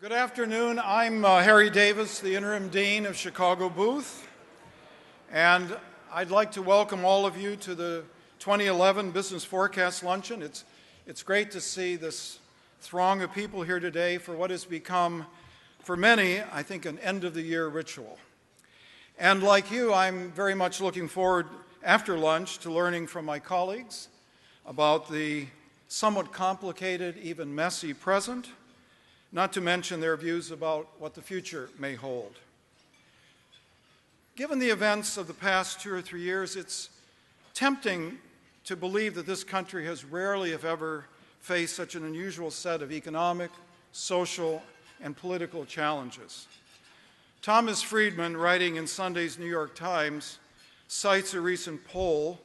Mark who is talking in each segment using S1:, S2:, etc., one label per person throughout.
S1: Good afternoon. I'm Harry Davis, the Interim Dean of Chicago Booth, and I'd like to welcome all of you to the 2011 Business Forecast Luncheon. It's great to see this throng of people here today for what has become, for many, I think, an end-of-the-year ritual. And like you, I'm very much looking forward, after lunch, to learning from my colleagues about the somewhat complicated, even messy present, not to mention their views about what the future may hold. Given the events of the past 2 or 3 years, it's tempting to believe that this country has rarely, if ever, faced such an unusual set of economic, social, and political challenges. Thomas Friedman, writing in Sunday's New York Times, cites a recent poll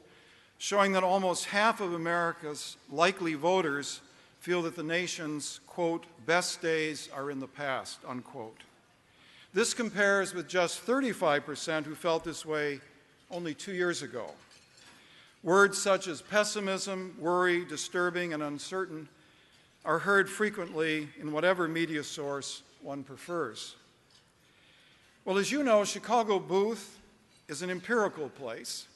S1: showing that almost half of America's likely voters feel that the nation's, quote, best days are in the past, unquote. This compares with just 35% who felt this way only 2 years ago. Words such as pessimism, worry, disturbing, and uncertain are heard frequently in whatever media source one prefers. Well, as you know, Chicago Booth is an empirical place.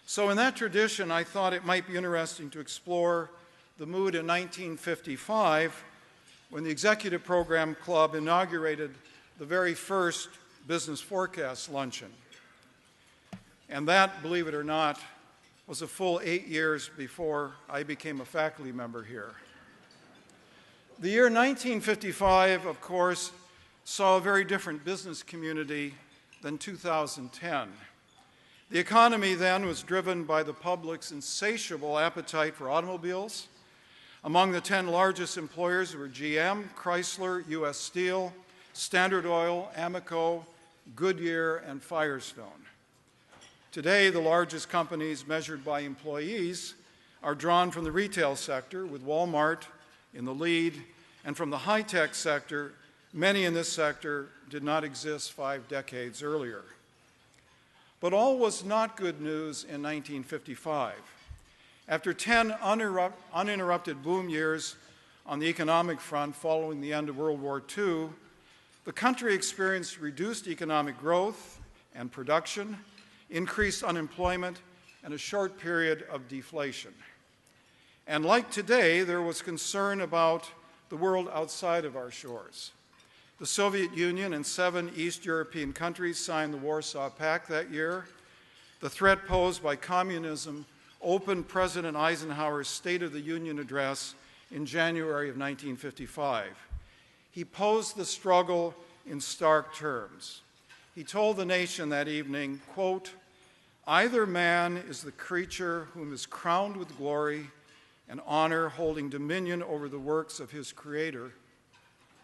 S1: So in that tradition, I thought it might be interesting to explore the mood in 1955 when the Executive Program Club inaugurated the very first Business Forecast Luncheon. And that, believe it or not, was a full 8 years before I became a faculty member here. The year 1955, of course, saw a very different business community than 2010. The economy then was driven by the public's insatiable appetite for automobiles. Among the 10 largest employers were GM, Chrysler, U.S. Steel, Standard Oil, Amoco, Goodyear, and Firestone. Today, the largest companies measured by employees are drawn from the retail sector, with Walmart in the lead, and from the high-tech sector. Many in this sector did not exist 5 decades earlier. But all was not good news in 1955. After 10 uninterrupted boom years on the economic front following the end of World War II, the country experienced reduced economic growth and production, increased unemployment, and a short period of deflation. And like today, there was concern about the world outside of our shores. The Soviet Union and 7 East European countries signed the Warsaw Pact that year. The threat posed by communism opened President Eisenhower's State of the Union address in January of 1955. He posed the struggle in stark terms. He told the nation that evening, quote, "Either man is the creature whom is crowned with glory and honor, holding dominion over the works of his Creator,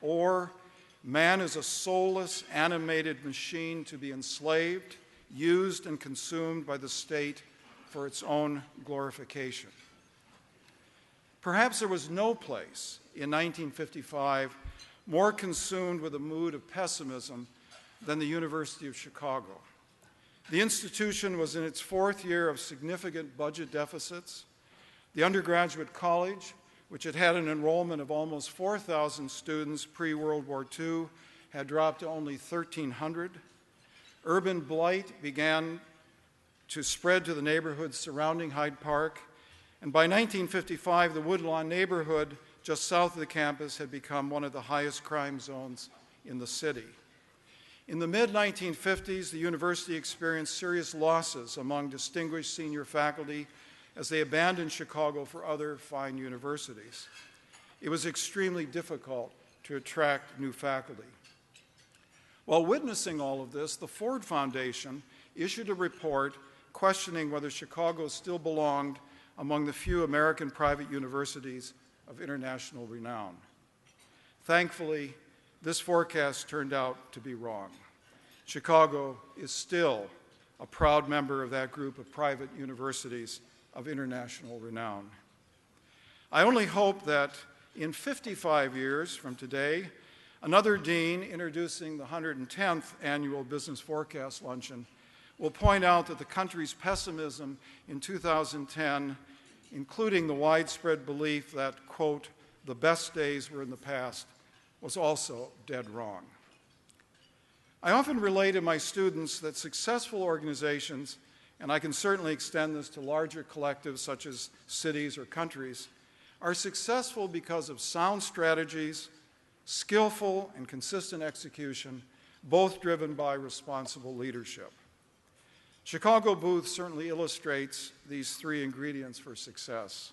S1: or man is a soulless, animated machine to be enslaved, used, and consumed by the state for its own glorification." Perhaps there was no place in 1955 more consumed with a mood of pessimism than the University of Chicago. The institution was in its 4th year of significant budget deficits. The undergraduate college, which had had an enrollment of almost 4,000 students pre-World War II, had dropped to only 1,300. Urban blight began to spread to the neighborhoods surrounding Hyde Park, and by 1955, the Woodlawn neighborhood just south of the campus had become one of the highest crime zones in the city. In the mid-1950s, the university experienced serious losses among distinguished senior faculty as they abandoned Chicago for other fine universities. It was extremely difficult to attract new faculty. While witnessing all of this, the Ford Foundation issued a report questioning whether Chicago still belonged among the few American private universities of international renown. Thankfully, this forecast turned out to be wrong. Chicago is still a proud member of that group of private universities of international renown. I only hope that in 55 years from today, another dean introducing the 110th Annual Business Forecast Luncheon will point out that the country's pessimism in 2010, including the widespread belief that, quote, the best days were in the past, was also dead wrong. I often relay to my students that successful organizations, and I can certainly extend this to larger collectives such as cities or countries, are successful because of sound strategies, skillful and consistent execution, both driven by responsible leadership. Chicago Booth certainly illustrates these three ingredients for success.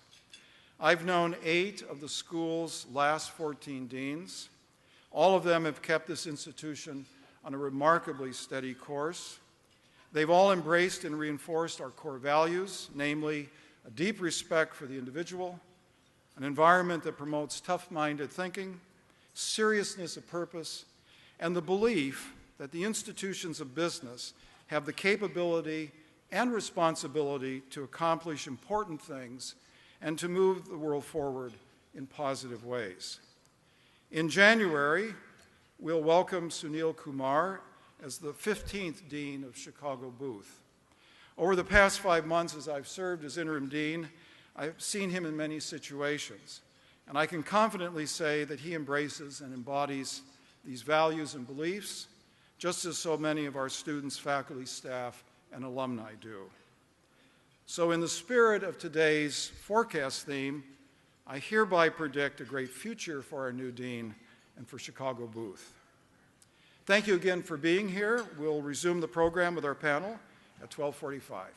S1: I've known 8 of the school's last 14 deans. All of them have kept this institution on a remarkably steady course. They've all embraced and reinforced our core values, namely a deep respect for the individual, an environment that promotes tough-minded thinking, seriousness of purpose, and the belief that the institutions of business have the capability and responsibility to accomplish important things and to move the world forward in positive ways. In January, we'll welcome Sunil Kumar as the 15th Dean of Chicago Booth. Over the past 5 months, as I've served as interim dean, I've seen him in many situations, and I can confidently say that he embraces and embodies these values and beliefs, just as so many of our students, faculty, staff, and alumni do. So in the spirit of today's forecast theme, I hereby predict a great future for our new dean and for Chicago Booth. Thank you again for being here. We'll resume the program with our panel at 12:45.